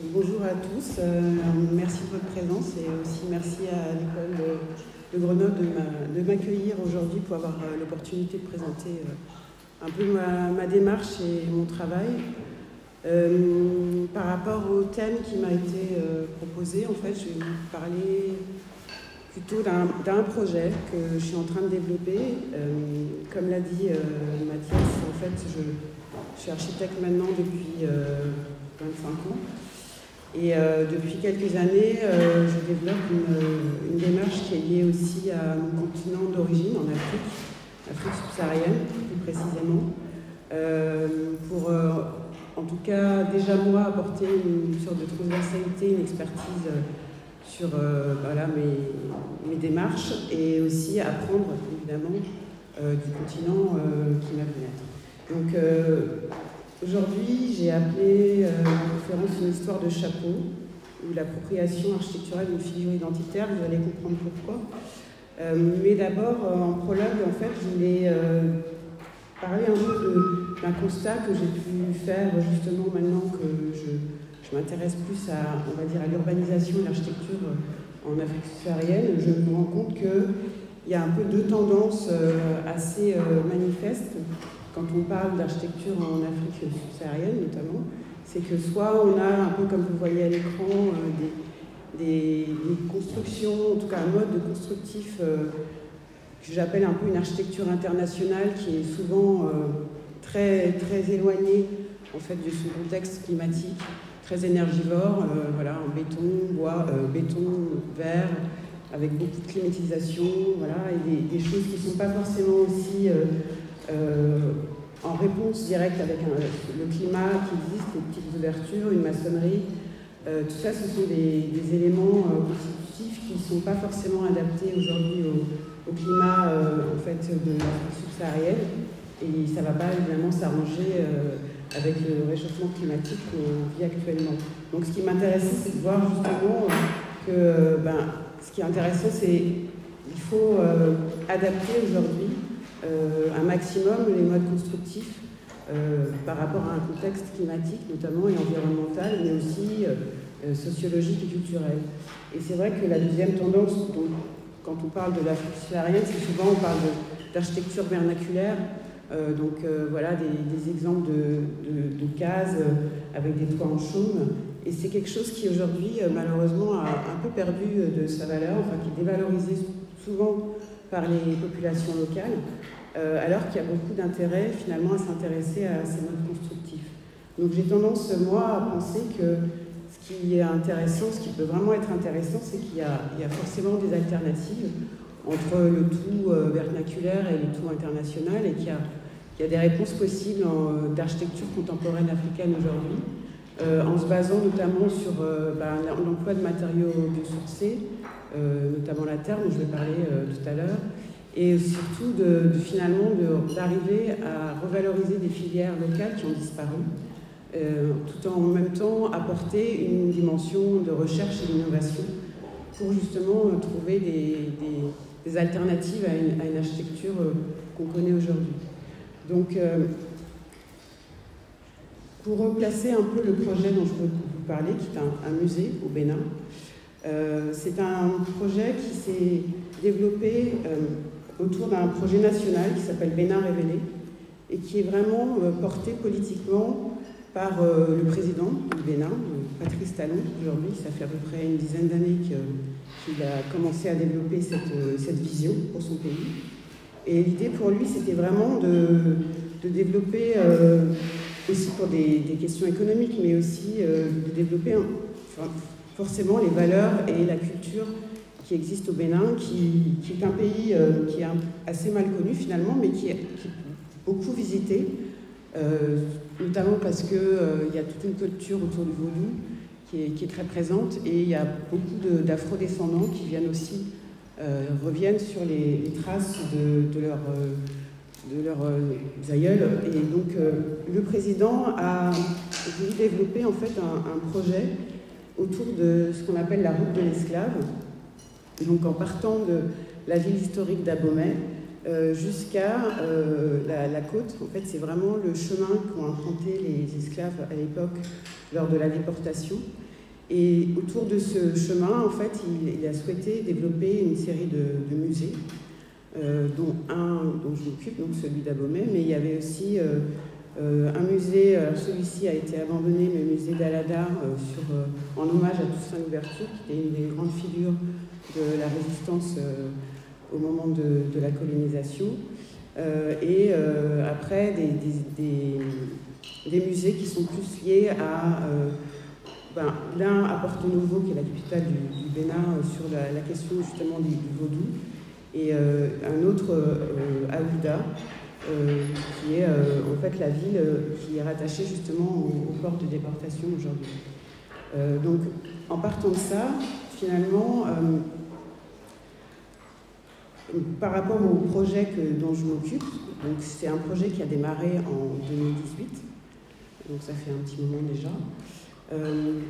Bonjour à tous, merci de votre présence et aussi merci à l'école de Grenoble de m'accueillir aujourd'hui pour avoir l'opportunité de présenter un peu ma démarche et mon travail. Par rapport au thème qui m'a été proposé, en fait, je vais vous parler plutôt d'un projet que je suis en train de développer. Comme l'a dit Mathias, en fait, je suis architecte maintenant depuis 25 ans. Et depuis quelques années, je développe une démarche qui est liée aussi à mon continent d'origine, en Afrique subsaharienne plus précisément, pour en tout cas déjà moi apporter une sorte de transversalité, une expertise sur voilà, mes démarches et aussi apprendre évidemment du continent qui m'a vu naître. Donc aujourd'hui, j'ai appelé la conférence une histoire de chapeau, ou l'appropriation architecturale d'une figure identitaire. Vous allez comprendre pourquoi. Mais d'abord, en prologue, en fait, je voulais parler un peu d'un constat que j'ai pu faire justement maintenant que je m'intéresse plus à, on va dire, à l'urbanisation et l'architecture en Afrique subsaharienne. Je me rends compte qu'il y a un peu deux tendances assez manifestes quand on parle d'architecture en Afrique subsaharienne notamment. C'est que soit on a, un peu comme vous voyez à l'écran, des constructions, en tout cas un mode de constructif que j'appelle un peu une architecture internationale qui est souvent très éloignée en fait de son contexte climatique, très énergivore, voilà, en béton, bois, béton, verre, avec beaucoup de climatisation, voilà, et des choses qui ne sont pas forcément aussi en réponse directe avec le climat qui existe, les petites ouvertures, une maçonnerie. Tout ça, ce sont des éléments constitutifs qui ne sont pas forcément adaptés aujourd'hui au climat en fait, de l'Afrique subsaharienne. Et ça ne va pas évidemment s'arranger avec le réchauffement climatique qu'on vit actuellement. Donc ce qui m'intéressait, c'est de voir justement que ce qui est intéressant, c'est qu'il faut adapter aujourd'hui un maximum les modes constructifs par rapport à un contexte climatique notamment et environnemental, mais aussi sociologique et culturel. Et c'est vrai que la deuxième tendance, quand on parle de l'Afrique subsaharienne, c'est souvent on parle d'architecture vernaculaire, voilà des exemples de cases avec des toits en chaume. Et c'est quelque chose qui aujourd'hui malheureusement a un peu perdu de sa valeur, enfin qui est dévalorisé souvent par les populations locales, alors qu'il y a beaucoup d'intérêt finalement à s'intéresser à ces modes constructifs. Donc j'ai tendance, moi, à penser que ce qui est intéressant, ce qui peut vraiment être intéressant, c'est qu'il y a forcément des alternatives entre le tout vernaculaire et le tout international, et qu'il y a des réponses possibles d'architecture contemporaine africaine aujourd'hui, en se basant notamment sur l'emploi de matériaux biosourcés, notamment la terre, dont je vais parler tout à l'heure, et surtout finalement d'arriver à revaloriser des filières locales qui ont disparu, tout en même temps apporter une dimension de recherche et d'innovation pour justement trouver des alternatives à une architecture qu'on connaît aujourd'hui. Donc, pour replacer un peu le projet dont je veux vous parler, qui est un musée au Bénin, c'est un projet qui s'est développé autour d'un projet national qui s'appelle Bénin Révélé et qui est vraiment porté politiquement par le président du Bénin, Patrice Talon. Aujourd'hui, ça fait à peu près une dizaine d'années qu'il a commencé à développer cette vision pour son pays. Et l'idée pour lui, c'était vraiment de développer, aussi pour des questions économiques, mais aussi de développer forcément les valeurs et la culture qui existe au Bénin, qui est un pays qui est assez mal connu finalement, mais qui est beaucoup visité, notamment parce qu'il y a toute une culture autour du vaudou qui est très présente, et il y a beaucoup d'afro-descendants qui viennent aussi, reviennent sur les traces de leurs aïeuls. Et donc le président a voulu développer en fait un projet autour de ce qu'on appelle la route de l'esclave. Donc en partant de la ville historique d'Abomey jusqu'à la côte, en fait c'est vraiment le chemin qu'ont emprunté les esclaves à l'époque lors de la déportation. Et autour de ce chemin, en fait, il a souhaité développer une série de musées, dont un dont je m'occupe, donc celui d'Abomey, mais il y avait aussi un musée, celui-ci a été abandonné, mais le musée d'Aladar, en hommage à Toussaint Louverture, qui était une des grandes figures de la résistance au moment de la colonisation. Après, des musées qui sont plus liés à... l'un à Porto Novo, qui est la capitale du Bénin, sur la question justement du vaudou, et un autre à Ouidah, qui est en fait la ville qui est rattachée justement au port de déportation aujourd'hui. Donc en partant de ça, finalement, par rapport au projet dont je m'occupe, donc c'est un projet qui a démarré en 2018, donc ça fait un petit moment déjà.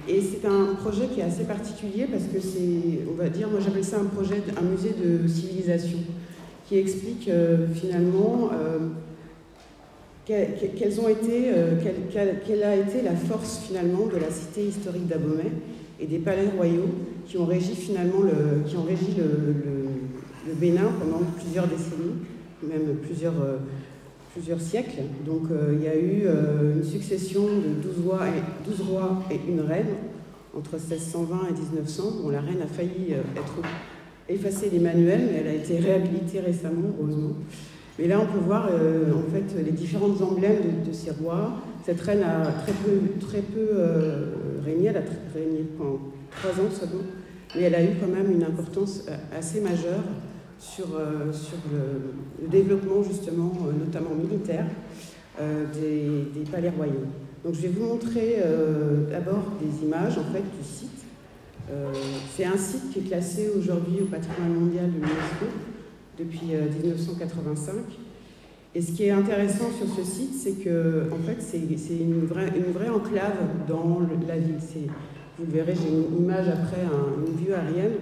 Et c'est un projet qui est assez particulier parce que c'est, on va dire, moi j'appelle ça un musée de civilisation, qui explique finalement quelle a été la force finalement de la cité historique d'Abomey et des palais royaux qui ont régi finalement le Bénin pendant plusieurs décennies, même plusieurs siècles. Donc il y a eu une succession de 12 rois et une reine entre 1620 et 1900. Bon, la reine a failli être effacée des manuels, mais elle a été réhabilitée récemment, heureusement. Mais là, on peut voir en fait les différents emblèmes de ces rois. Cette reine a très peu régné, elle a régné pendant 3 ans seulement, mais elle a eu quand même une importance assez majeure sur le développement justement, notamment militaire, des palais royaux. Donc je vais vous montrer d'abord des images en fait du site. C'est un site qui est classé aujourd'hui au patrimoine mondial de l'UNESCO depuis 1985. Et ce qui est intéressant sur ce site, c'est que en fait c'est une vraie enclave dans la ville. Vous le verrez, j'ai une image après, une vue aérienne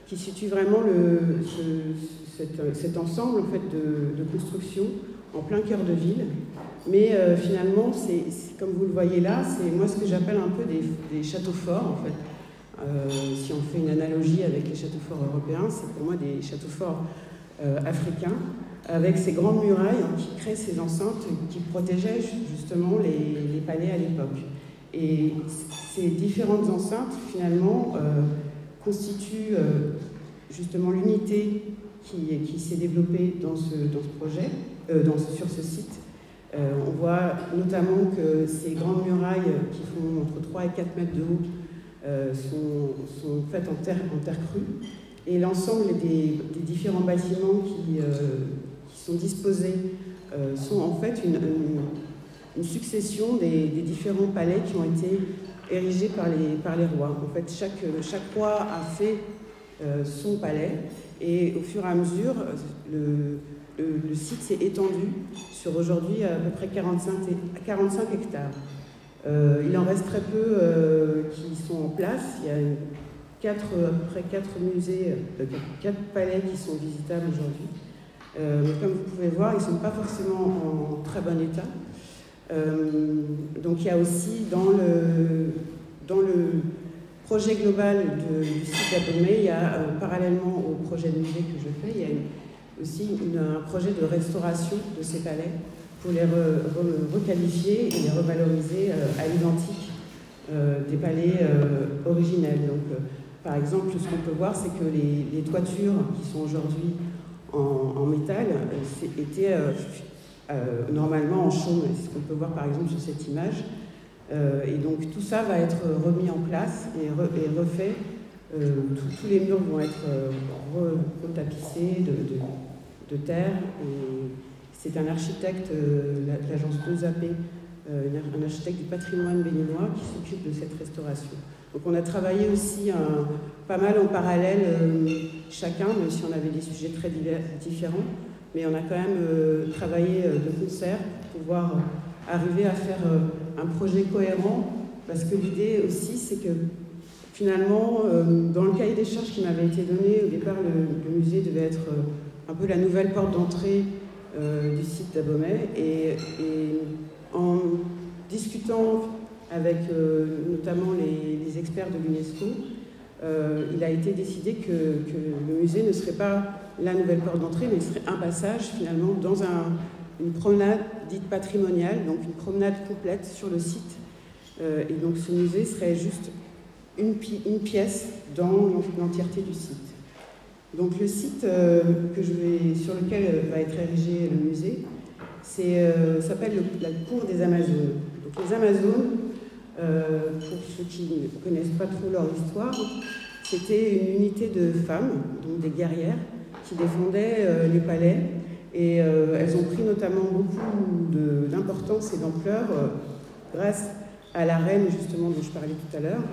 qui situe vraiment cet ensemble en fait, de construction en plein cœur de ville. Mais finalement, c'est comme vous le voyez là, c'est moi ce que j'appelle un peu des châteaux forts en fait. Si on fait une analogie avec les châteaux forts européens, c'est pour moi des châteaux forts africains, avec ces grandes murailles qui créent ces enceintes qui protégeaient justement les palais à l'époque. Et ces différentes enceintes, finalement, constituent justement l'unité qui s'est développée dans ce projet, sur ce site. On voit notamment que ces grandes murailles qui font entre 3 et 4 mètres de haut sont faites en terre crue. Et l'ensemble des différents bâtiments qui sont disposés sont en fait une succession des différents palais qui ont été érigés par les rois. En fait, chaque roi a fait son palais et au fur et à mesure, le site s'est étendu sur aujourd'hui à peu près 45 hectares. Il en reste très peu qui sont en place. Il y a à peu près 4 musées, 4 palais qui sont visitables aujourd'hui. Mais comme vous pouvez voir, ils ne sont pas forcément en très bon état. Donc il y a aussi dans le projet global du site d'Abomey, il y a parallèlement au projet de musée que je fais, il y a aussi un projet de restauration de ces palais pour les requalifier et les revaloriser à l'identique des palais originels. Donc, par exemple, ce qu'on peut voir, c'est que les toitures qui sont aujourd'hui en métal étaient normalement en chaume. C'est ce qu'on peut voir par exemple sur cette image. Et donc tout ça va être remis en place et refait. Tous les murs vont être retapissés de terre. C'est un architecte, l'agence 2AP, un architecte du patrimoine béninois qui s'occupe de cette restauration. Donc on a travaillé aussi pas mal en parallèle chacun, même si on avait des sujets très différents, mais on a quand même travaillé de concert pour pouvoir arriver à faire un projet cohérent, parce que l'idée aussi c'est que finalement, dans le cahier des charges qui m'avait été donné, au départ le musée devait être un peu la nouvelle porte d'entrée du site d'Abomey, et en discutant avec notamment les experts de l'UNESCO, il a été décidé que le musée ne serait pas la nouvelle porte d'entrée, mais serait un passage finalement dans une promenade dite patrimoniale, donc une promenade complète sur le site. Et donc ce musée serait juste une pièce dans l'entièreté du site. Donc le site sur lequel va être érigé le musée, s'appelle la cour des Amazones. Donc les Amazones, pour ceux qui ne connaissent pas trop leur histoire, c'était une unité de femmes, donc des guerrières, qui défendaient les palais. Et elles ont pris notamment beaucoup d'importance et d'ampleur grâce à la reine, justement, dont je parlais tout à l'heure,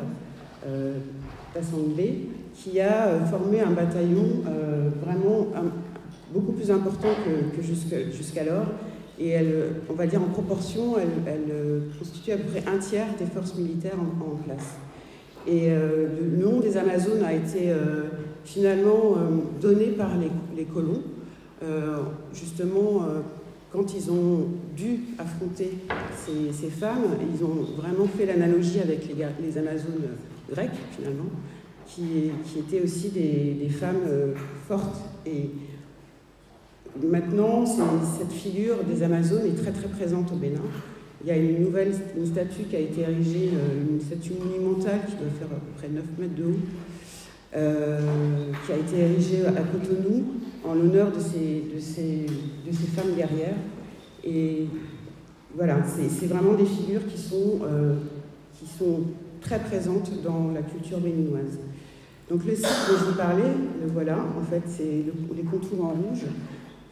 Tassangbé, qui a formé un bataillon vraiment beaucoup plus important que jusqu'alors. Et on va dire en proportion, elle constitue à peu près un tiers des forces militaires en place. Et le nom des Amazones a été finalement donné par les colons, justement quand ils ont dû affronter ces femmes. Ils ont vraiment fait l'analogie avec les Amazones grecques, finalement, qui étaient aussi des femmes fortes. Et maintenant, cette figure des Amazones est très très présente au Bénin. Il y a une statue qui a été érigée, une statue monumentale qui doit faire à peu près 9 mètres de haut, qui a été érigée à Cotonou en l'honneur de ces femmes guerrières. Et voilà, c'est vraiment des figures qui sont très présentes dans la culture béninoise. Donc le site dont je vous parlais, le voilà, en fait, c'est les contours en rouge.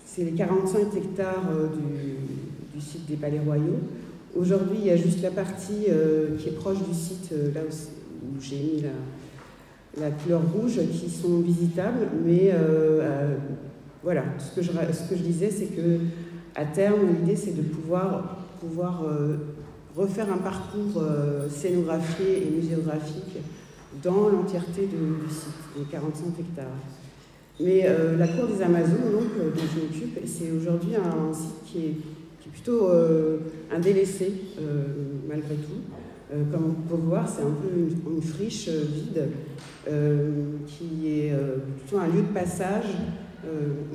C'est les 45 hectares du site des Palais Royaux. Aujourd'hui, il y a juste la partie qui est proche du site, là où j'ai mis la couleur rouge, qui sont visitables. Mais voilà, ce que je disais, c'est qu'à terme, l'idée, c'est de pouvoir refaire un parcours scénographié et muséographique dans l'entièreté du site, les 45 hectares. Mais la cour des Amazones, donc, dont je m'occupe, c'est aujourd'hui un site qui est plutôt un délaissé, malgré tout. Comme on peut voir, c'est un peu une friche vide, qui est plutôt un lieu de passage,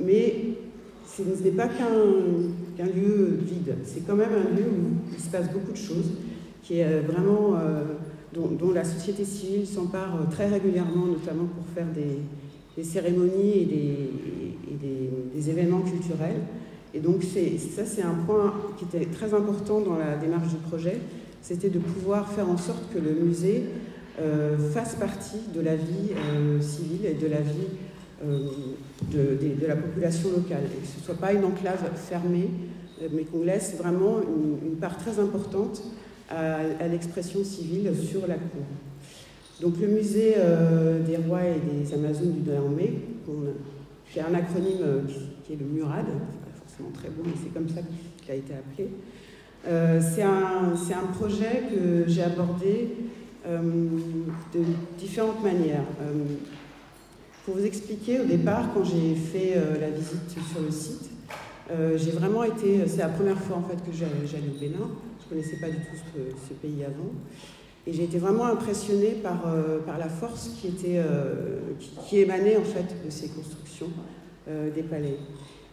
mais ce n'est pas qu'un lieu vide. C'est quand même un lieu où il se passe beaucoup de choses, qui est vraiment, dont la société civile s'empare très régulièrement, notamment pour faire des cérémonies et des événements culturels. Et donc ça, c'est un point qui était très important dans la démarche du projet, c'était de pouvoir faire en sorte que le musée fasse partie de la vie civile et de la vie de la population locale, et que ce ne soit pas une enclave fermée, mais qu'on laisse vraiment une part très importante à l'expression civile sur la cour. Donc le musée des rois et des Amazones du Dahomey, qui a un acronyme qui est le MURAD, c'est pas forcément très beau, mais c'est comme ça qu'il a été appelé. C'est un projet que j'ai abordé de différentes manières. Pour vous expliquer, au départ, quand j'ai fait la visite sur le site, j'ai vraiment été... C'est la première fois en fait que j'allais au Bénin. Je ne connaissais pas du tout ce pays avant. Et j'ai été vraiment impressionnée par la force qui émanait en fait de ces constructions des palais.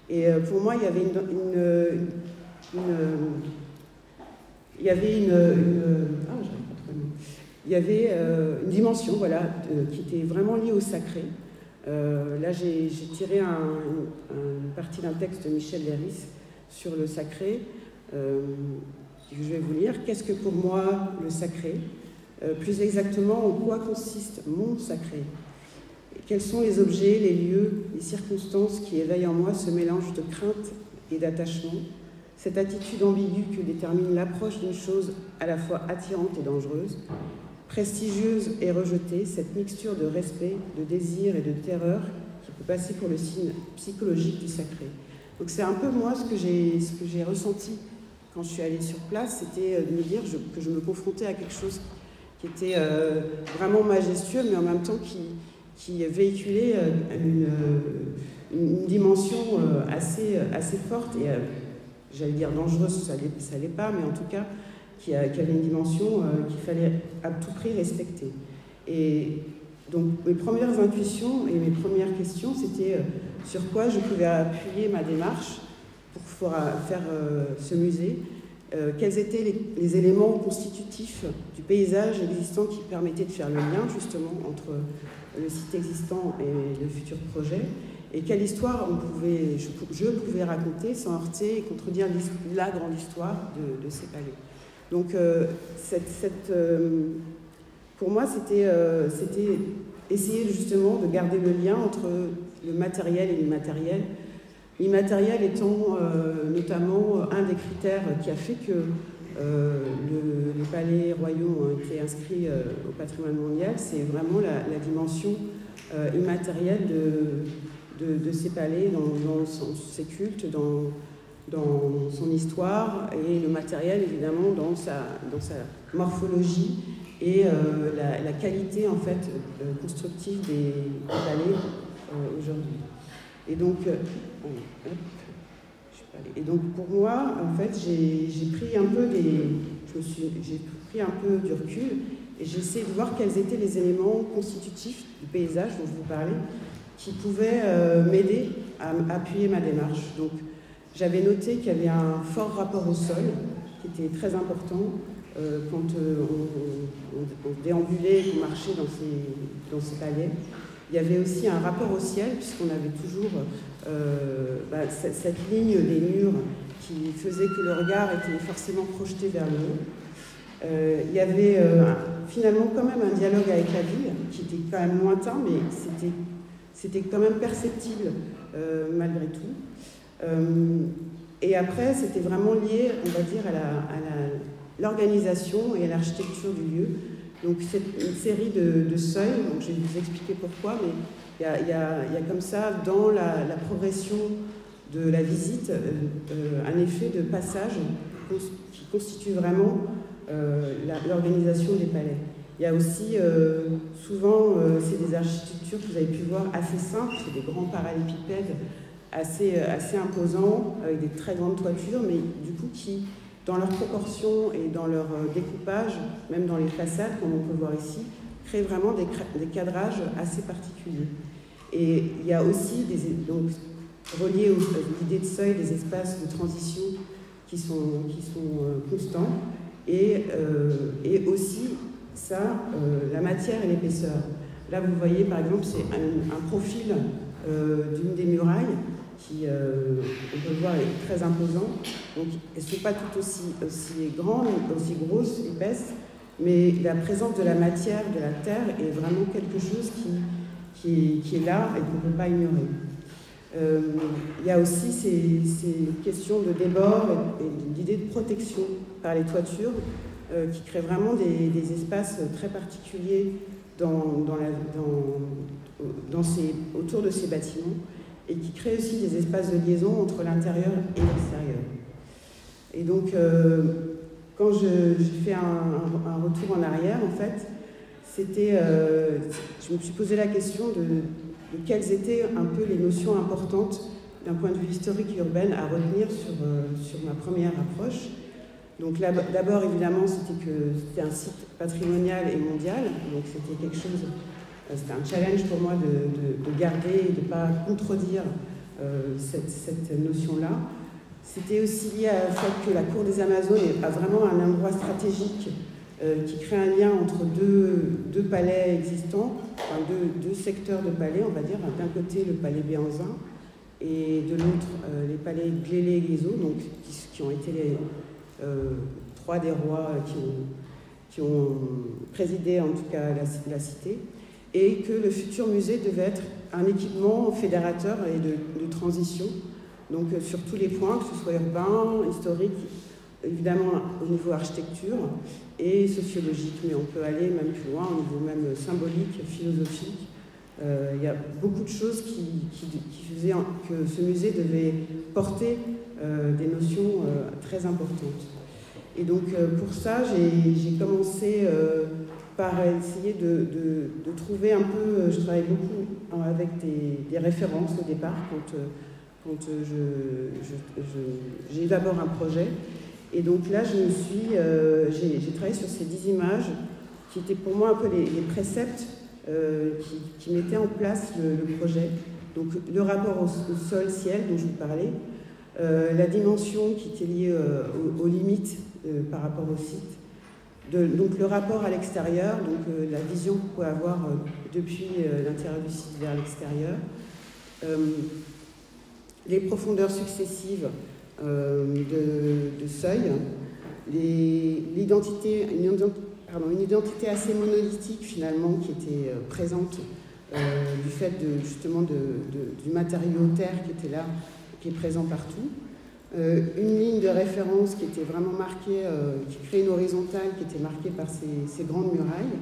Et pour moi, il y avait une dimension, voilà, qui était vraiment liée au sacré. Là, j'ai tiré une partie d'un texte de Michel Léris sur le sacré. Je vais vous lire. Qu'est-ce que pour moi le sacré ? Plus exactement, en quoi consiste mon sacré ? Quels sont les objets, les lieux, les circonstances qui éveillent en moi ce mélange de crainte et d'attachement, cette attitude ambiguë que détermine l'approche d'une chose à la fois attirante et dangereuse, prestigieuse et rejetée, cette mixture de respect, de désir et de terreur qui peut passer pour le signe psychologique du sacré. Donc c'est un peu moi ce que j'ai ressenti quand je suis allée sur place, c'était de me dire que je me confrontais à quelque chose qui était vraiment majestueux, mais en même temps qui véhiculait une dimension assez forte et j'allais dire dangereuse, ça l'est pas, mais en tout cas qui avait une dimension qu'il fallait à tout prix respecter. Et donc mes premières intuitions et mes premières questions, c'était sur quoi je pouvais appuyer ma démarche pour faire ce musée. Quels étaient les éléments constitutifs du paysage existant qui permettaient de faire le lien justement entre le site existant et le futur projet, et quelle histoire je pouvais raconter sans heurter et contredire la grande histoire de ces palais. Donc pour moi c'était essayer justement de garder le lien entre le matériel et l'immatériel. L'immatériel étant notamment un des critères qui a fait que les palais royaux ont été inscrits au patrimoine mondial, c'est vraiment la dimension immatérielle de ces palais, dans ses cultes, dans son histoire, et le matériel évidemment dans sa morphologie et la qualité en fait constructive des palais aujourd'hui. Et donc, pour moi, en fait, j'ai pris un peu du recul et j'ai essayé de voir quels étaient les éléments constitutifs du paysage dont je vous parlais qui pouvaient m'aider à appuyer ma démarche. Donc, j'avais noté qu'il y avait un fort rapport au sol qui était très important quand on déambulait et qu'on marchait dans ces palais. Il y avait aussi un rapport au ciel, puisqu'on avait toujours cette ligne des murs qui faisait que le regard était forcément projeté vers le haut. Il y avait finalement quand même un dialogue avec la ville, qui était quand même lointain, mais c'était quand même perceptible malgré tout. Et après, c'était vraiment lié, on va dire, à l'organisation et à l'architecture du lieu. Donc c'est une série de seuils, donc je vais vous expliquer pourquoi, mais il y a comme ça, dans la progression de la visite, un effet de passage qui constitue vraiment l'organisation des palais. Il y a aussi, souvent, c'est des architectures que vous avez pu voir assez simples, c'est des grands parallélépipèdes assez imposants, avec des très grandes toitures, mais du coup qui, dans leurs proportions et dans leur découpage, même dans les façades, comme on peut voir ici, créent vraiment des cadrages assez particuliers. Et il y a aussi, donc, reliés à l'idée de seuil, des espaces de transition qui sont constants, et aussi ça, la matière et l'épaisseur. Là, vous voyez, par exemple, c'est un profil d'une des murailles qui, on peut le voir, est très imposant. Donc, elles ne sont pas toutes aussi grandes, aussi grosses, épaisses, mais la présence de la matière, de la terre, est vraiment quelque chose qui est là et qu'on ne peut pas ignorer. Il y a aussi ces questions de débord et l'idée de protection par les toitures qui créent vraiment des espaces très particuliers autour de ces bâtiments, et qui crée aussi des espaces de liaison entre l'intérieur et l'extérieur. Et donc, quand j'ai fait un retour en arrière, en fait, je me suis posé la question de quelles étaient un peu les notions importantes d'un point de vue historique et urbain à retenir sur ma première approche. Donc là, d'abord, évidemment, c'était un site patrimonial et mondial, donc c'était quelque chose... C'était un challenge pour moi de garder et de ne pas contredire cette notion-là. C'était aussi lié au fait que la Cour des Amazones est vraiment un endroit stratégique qui crée un lien entre deux palais existants, enfin deux secteurs de palais, on va dire. D'un côté, le palais Béhanzin, et de l'autre, les palais Glélé et Guizot, donc, qui ont été les trois des rois qui ont présidé, en tout cas, la cité. Et que le futur musée devait être un équipement fédérateur et de transition, donc sur tous les points, que ce soit urbain, historique, évidemment au niveau architecture et sociologique, mais on peut aller même plus loin, au niveau même symbolique, philosophique. Il y a beaucoup de choses qui faisaient que ce musée devait porter des notions très importantes. Et donc pour ça, j'ai commencé... par essayer de trouver un peu, je travaille beaucoup avec des références au départ quand j'élabore un projet, Et donc là, j'ai travaillé sur ces 10 images qui étaient pour moi un peu les préceptes qui mettaient en place le projet. Donc le rapport au sol-ciel dont je vous parlais, la dimension qui était liée aux limites par rapport au site, donc le rapport à l'extérieur, donc la vision qu'on pouvait avoir depuis l'intérieur du site vers l'extérieur, les profondeurs successives de seuil, une identité assez monolithique finalement qui était présente du fait justement du matériau terre qui était là, qui est présent partout. Une ligne de référence qui était vraiment marquée, qui crée une horizontale qui était marquée par ces grandes murailles.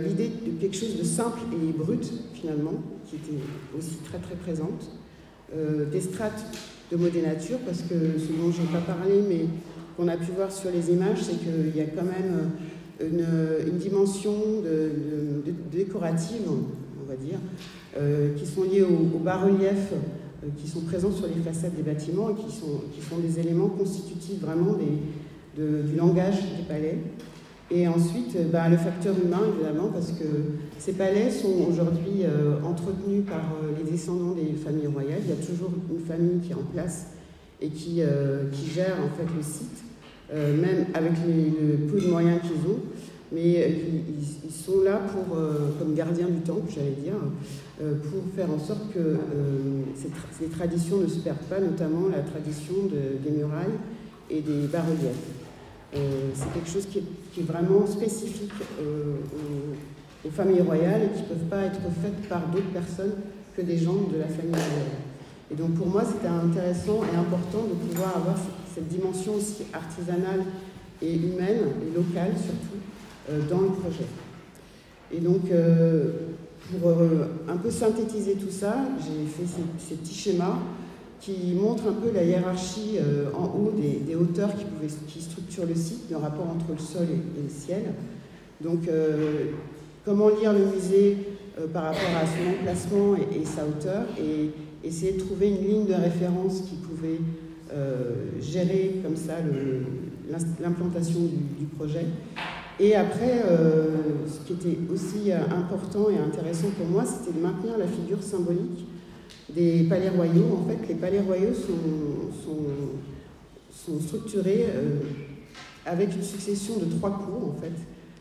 L'idée de quelque chose de simple et brut finalement, qui était aussi très très présente. Des strates de modénature, parce que ce dont je n'ai pas parlé, mais qu'on a pu voir sur les images, c'est qu'il y a quand même une dimension de décorative, on va dire, qui sont liées aux bas-reliefs qui sont présents sur les façades des bâtiments et qui sont des éléments constitutifs vraiment du langage des palais. Et ensuite, le facteur humain, évidemment, parce que ces palais sont aujourd'hui entretenus par les descendants des familles royales. Il y a toujours une famille qui est en place et qui gère en fait le site, même avec le peu de moyens qu'ils ont. Mais ils sont là comme gardiens du temple, j'allais dire, pour faire en sorte que ces traditions ne se perdent pas, notamment la tradition des murailles et des bas-reliefs. C'est quelque chose qui est vraiment spécifique aux familles royales et qui ne peuvent pas être faites par d'autres personnes que des gens de la famille royale. Et donc pour moi, c'était intéressant et important de pouvoir avoir cette dimension aussi artisanale et humaine et locale surtout dans le projet. Et donc pour un peu synthétiser tout ça, j'ai fait ces petits schémas qui montrent un peu la hiérarchie en haut des hauteurs qui structurent le site, le rapport entre le sol et le ciel. Donc comment lire le musée par rapport à son emplacement et sa hauteur, et essayer de trouver une ligne de référence qui pouvait gérer comme ça l'implantation du projet. Et après, ce qui était aussi important et intéressant pour moi, c'était de maintenir la figure symbolique des palais royaux. En fait, les palais royaux sont structurés avec une succession de 3 cours, en fait.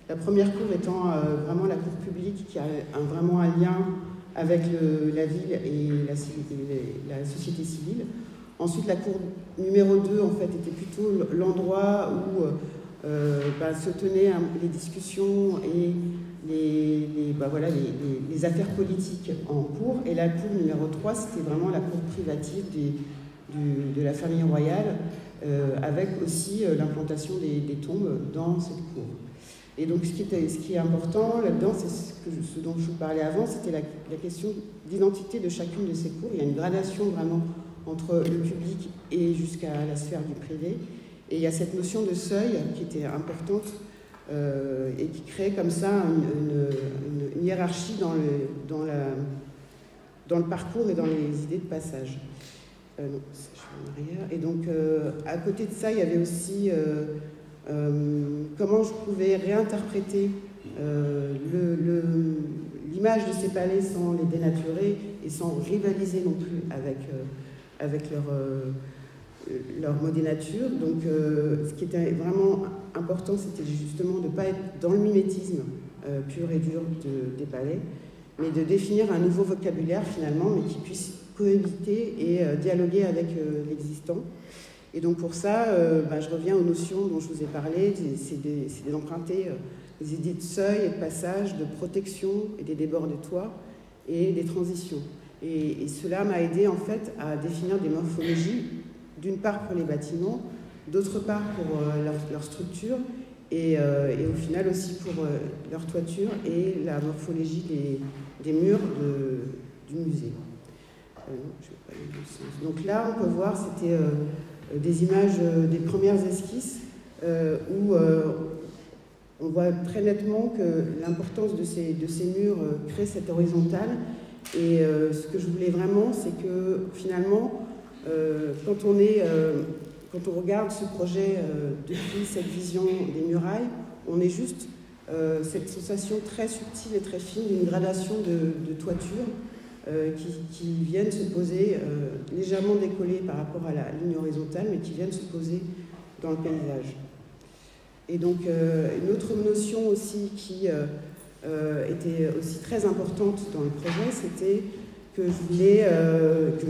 La première cour étant vraiment la cour publique qui a vraiment un lien avec la ville et la société civile. Ensuite, la cour numéro 2, en fait, était plutôt l'endroit où se tenaient les discussions et les affaires politiques en cours. Et la cour numéro 3, c'était vraiment la cour privative de la famille royale, avec aussi l'implantation des tombes dans cette cour. Et donc ce qui est important là-dedans, c'est ce dont je vous parlais avant, c'était la question d'identité de chacune de ces cours. Il y a une gradation vraiment entre le public et jusqu'à la sphère du privé. Et il y a cette notion de seuil qui était importante et qui crée comme ça une hiérarchie dans le parcours et dans les idées de passage. Je suis en arrière. Et donc, à côté de ça, il y avait aussi comment je pouvais réinterpréter l'image de ces palais sans les dénaturer et sans rivaliser non plus avec leur modénature. Donc, ce qui était vraiment important, c'était justement de ne pas être dans le mimétisme pur et dur des palais, mais de définir un nouveau vocabulaire finalement, mais qui puisse cohabiter et dialoguer avec l'existant. Et donc pour ça, je reviens aux notions dont je vous ai parlé, c'est d'emprunter des idées de seuil et de passage, de protection et des débords de toit et des transitions. Et cela m'a aidé en fait à définir des morphologies, d'une part pour les bâtiments, d'autre part pour leur structure et au final aussi pour leur toiture et la morphologie des murs du musée. Donc là, on peut voir, c'était des images des premières esquisses où on voit très nettement que l'importance de ces murs crée cette horizontale. Et ce que je voulais vraiment, c'est que finalement, quand quand on regarde ce projet depuis cette vision des murailles, on est juste cette sensation très subtile et très fine d'une gradation de toiture qui viennent se poser légèrement décollées par rapport à la ligne horizontale, mais qui viennent se poser dans le paysage. Et donc, une autre notion aussi qui était aussi très importante dans le projet, c'était que je voulais, que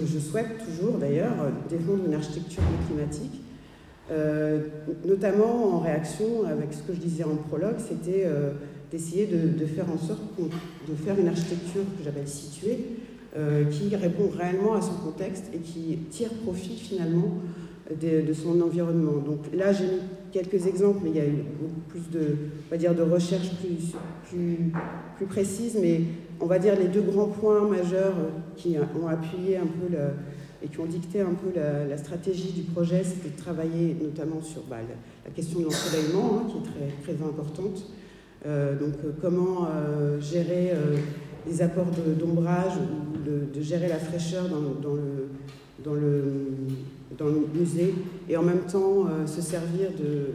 je souhaite toujours d'ailleurs, défendre une architecture climatique, notamment en réaction avec ce que je disais en prologue, c'était d'essayer de faire en sorte de faire une architecture que j'appelle située, qui répond réellement à son contexte et qui tire profit finalement de son environnement. Donc là, j'ai mis quelques exemples, mais il y a eu beaucoup plus de, on va dire, de recherches plus précises, mais on va dire les deux grands points majeurs qui ont appuyé un peu et qui ont dicté un peu la stratégie du projet, c'était de travailler notamment sur la question de l'ensoleillement, qui est très, très importante. Donc comment gérer les apports d'ombrage ou de gérer la fraîcheur dans le musée et en même temps se servir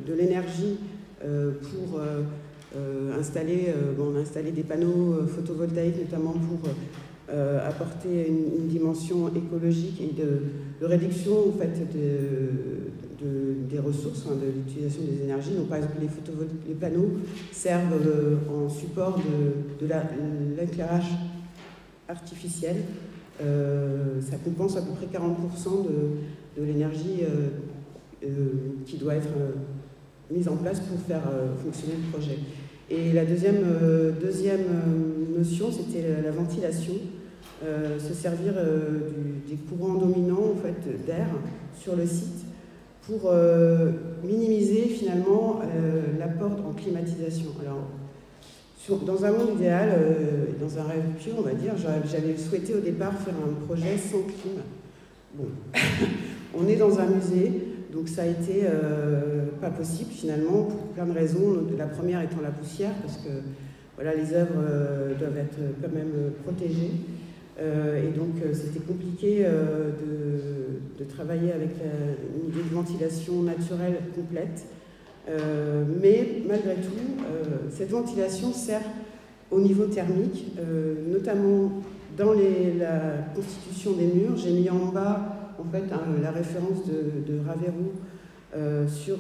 de l'énergie pour installer, on a installé des panneaux photovoltaïques notamment pour apporter une dimension écologique et de réduction en fait, des ressources, de l'utilisation des énergies. Donc, par exemple, les panneaux servent en support de l'éclairage artificiel. Ça compense à peu près 40% de l'énergie qui doit être mise en place pour faire fonctionner le projet. Et la deuxième notion, c'était la ventilation. Se servir des courants dominants en fait, d'air sur le site pour minimiser finalement l'apport en climatisation. Alors, dans un monde idéal, dans un rêve pur, on va dire, j'avais souhaité au départ faire un projet sans clim. Bon, on est dans un musée, donc ça a été pas possible finalement pour plein de raisons. La première étant la poussière, parce que voilà, les œuvres doivent être quand même protégées. Et donc c'était compliqué de travailler avec une ventilation naturelle complète. Mais malgré tout, cette ventilation sert au niveau thermique, notamment dans la constitution des murs. J'ai mis en bas en fait, la référence de Raveroux sur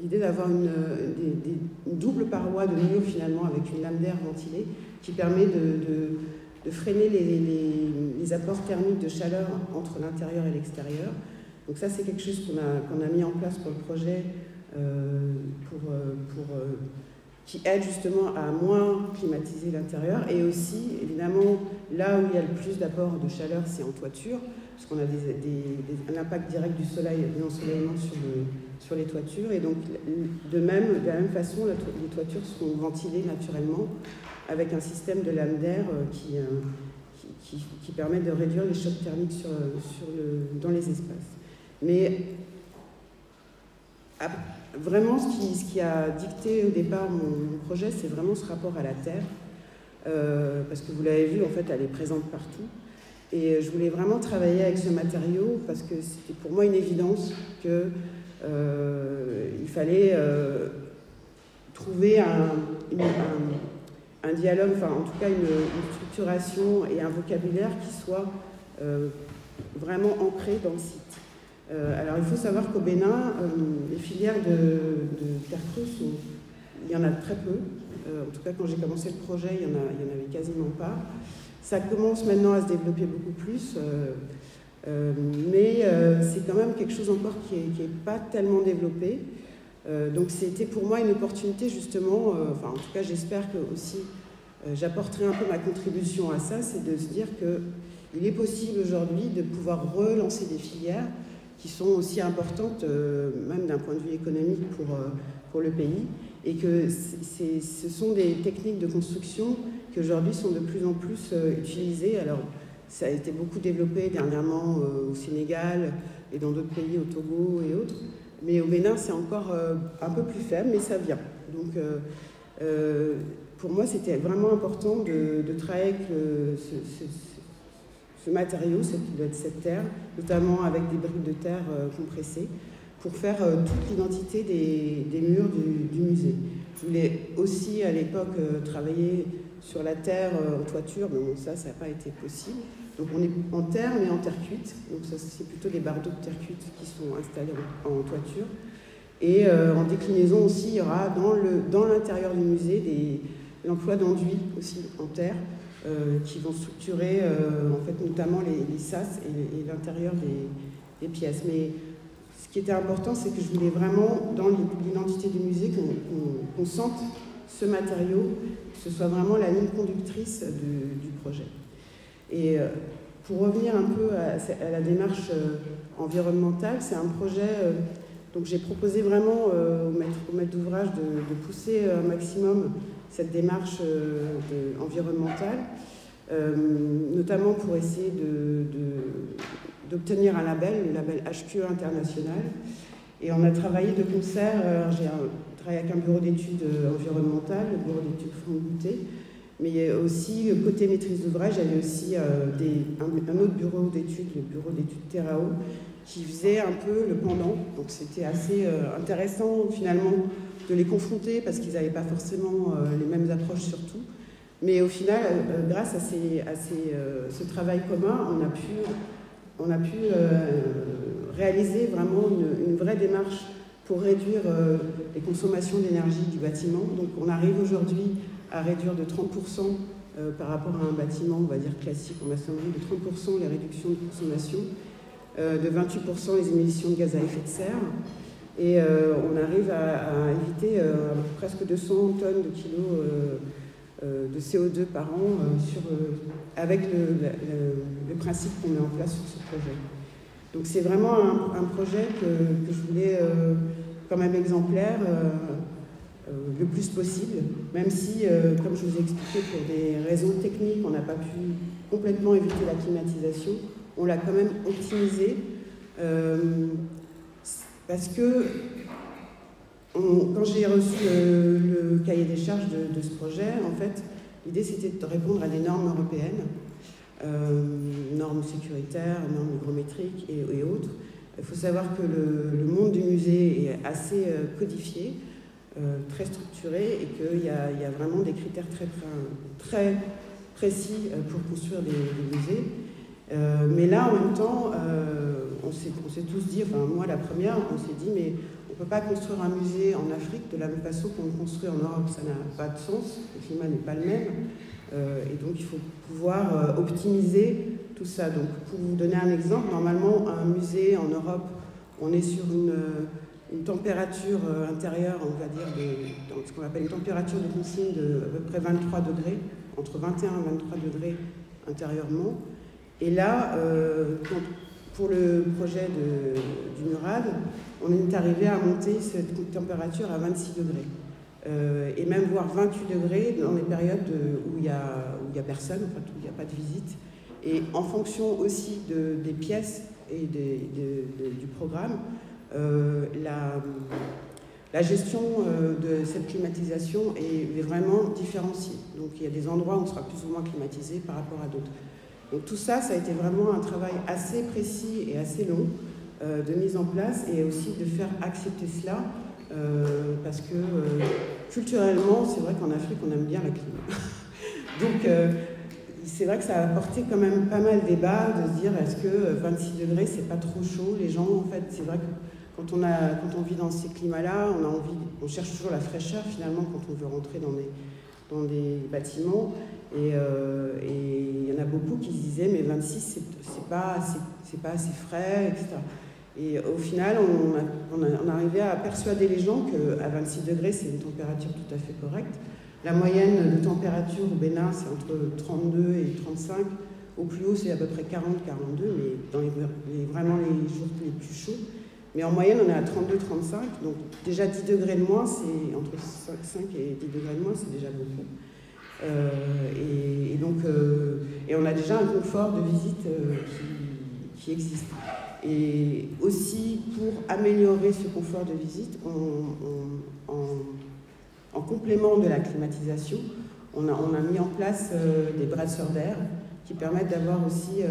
l'idée d'avoir une double paroi de mur finalement avec une lame d'air ventilée qui permet de freiner les apports thermiques de chaleur entre l'intérieur et l'extérieur. Donc ça, c'est quelque chose qu'on a mis en place pour le projet qui aide justement à moins climatiser l'intérieur. Et aussi, évidemment, là où il y a le plus d'apport de chaleur, c'est en toiture, parce qu'on a un impact direct du soleil, de l'ensoleillement sur les toitures. Et donc, de la même façon, les toitures seront ventilées naturellement avec un système de lame d'air qui permet de réduire les chocs thermiques dans les espaces. Mais vraiment, ce qui a dicté au départ mon projet, c'est vraiment ce rapport à la terre, parce que vous l'avez vu, en fait, elle est présente partout. Et je voulais vraiment travailler avec ce matériau, parce que c'était pour moi une évidence qu'il fallait trouver un dialogue, enfin en tout cas une structuration et un vocabulaire qui soit vraiment ancré dans le site. Alors il faut savoir qu'au Bénin, les filières de terre creuse, il y en a très peu. En tout cas, quand j'ai commencé le projet, il y en avait quasiment pas. Ça commence maintenant à se développer beaucoup plus, mais c'est quand même quelque chose encore qui est pas tellement développé. Donc c'était pour moi une opportunité justement, enfin en tout cas j'espère que aussi j'apporterai un peu ma contribution à ça, c'est de se dire qu'il est possible aujourd'hui de pouvoir relancer des filières qui sont aussi importantes, même d'un point de vue économique pour le pays, et que ce sont des techniques de construction qui aujourd'hui sont de plus en plus utilisées. Alors ça a été beaucoup développé dernièrement au Sénégal et dans d'autres pays, au Togo et autres. Mais au Bénin, c'est encore un peu plus faible, mais ça vient. Donc, pour moi, c'était vraiment important de travailler avec ce matériau, cette terre, notamment avec des briques de terre compressées, pour faire toute l'identité des murs du musée. Je voulais aussi à l'époque travailler sur la terre en toiture, mais bon, ça n'a pas été possible. Donc on est en terre, mais en terre cuite. Donc ça, c'est plutôt des bardeaux de terre cuite qui sont installés en toiture. Et en déclinaison aussi, il y aura dans l'intérieur du musée l'emploi d'enduits aussi en terre qui vont structurer en fait notamment les sas et l'intérieur des pièces. Mais ce qui était important, c'est que je voulais vraiment, dans l'identité du musée, qu'on sente ce matériau, que ce soit vraiment la ligne conductrice du projet. Et pour revenir un peu à la démarche environnementale, c'est un projet... donc j'ai proposé vraiment au maître d'ouvrage de pousser un maximum cette démarche environnementale, notamment pour essayer d'obtenir un label, le label HQE international. Et on a travaillé de concert, j'ai travaillé avec un bureau d'études environnementales, le bureau d'études Fonds-Boutet, mais aussi, côté maîtrise d'ouvrage, il y avait aussi un autre bureau d'études, le bureau d'études Terrao, qui faisait un peu le pendant. Donc c'était assez intéressant finalement de les confronter parce qu'ils n'avaient pas forcément les mêmes approches sur tout. Mais au final, grâce à ce travail commun, on a pu réaliser vraiment une vraie démarche pour réduire les consommations d'énergie du bâtiment. Donc on arrive aujourd'hui à réduire de 30% par rapport à un bâtiment, on va dire classique en maçonnerie, de 30% les réductions de consommation, de 28% les émissions de gaz à effet de serre, et on arrive à éviter presque 200 tonnes de kilos de CO2 par an avec le principe qu'on met en place sur ce projet. Donc c'est vraiment un projet que je voulais quand même exemplaire le plus possible, même si, comme je vous ai expliqué, pour des raisons techniques, on n'a pas pu complètement éviter la climatisation. On l'a quand même optimisé parce que quand j'ai reçu le cahier des charges de ce projet, en fait, l'idée c'était de répondre à des normes européennes, normes sécuritaires, normes hygrométriques et autres. Il faut savoir que le monde du musée est assez codifié, très structuré, et qu'il y a vraiment des critères très précis pour construire des musées. Mais là, en même temps, on s'est tous dit, enfin moi la première, on s'est dit, mais on ne peut pas construire un musée en Afrique de la même façon qu'on le construit en Europe, ça n'a pas de sens, le climat n'est pas le même, et donc il faut pouvoir optimiser tout ça. Donc pour vous donner un exemple, normalement un musée en Europe, on est sur une température intérieure, on va dire, dans ce qu'on appelle une température de consigne de à peu près 23 degrés, entre 21 et 23 degrés intérieurement. Et là, pour le projet du Murad, on est arrivé à monter cette température à 26 degrés. Et même voire 28 degrés dans les périodes où il y a personne, enfin, où il n'y a pas de visite. Et en fonction aussi des pièces et du programme, la gestion de cette climatisation est vraiment différenciée. Donc il y a des endroits où on sera plus ou moins climatisé par rapport à d'autres. Donc tout ça, ça a été vraiment un travail assez précis et assez long de mise en place, et aussi de faire accepter cela, parce que culturellement, c'est vrai qu'en Afrique, on aime bien la clim. Donc c'est vrai que ça a apporté quand même pas mal de débat de se dire est-ce que 26 degrés, c'est pas trop chaud? Les gens, en fait, c'est vrai que quand on vit dans ces climats-là, on cherche toujours la fraîcheur finalement quand on veut rentrer dans des bâtiments. Et il y en a beaucoup qui se disaient mais 26 c'est pas assez frais, etc. Et au final on arrivait à persuader les gens qu'à 26 degrés c'est une température tout à fait correcte. La moyenne de température au Bénin c'est entre 32 et 35, au plus haut c'est à peu près 40-42, mais dans vraiment les jours les plus chauds. Mais en moyenne on est à 32-35, donc déjà 10 degrés de moins, c'est entre 5 et 10 degrés de moins, c'est déjà beaucoup. Et on a déjà un confort de visite qui existe. Et aussi, pour améliorer ce confort de visite, en complément de la climatisation, on a mis en place des brasseurs d'air qui permettent d'avoir aussi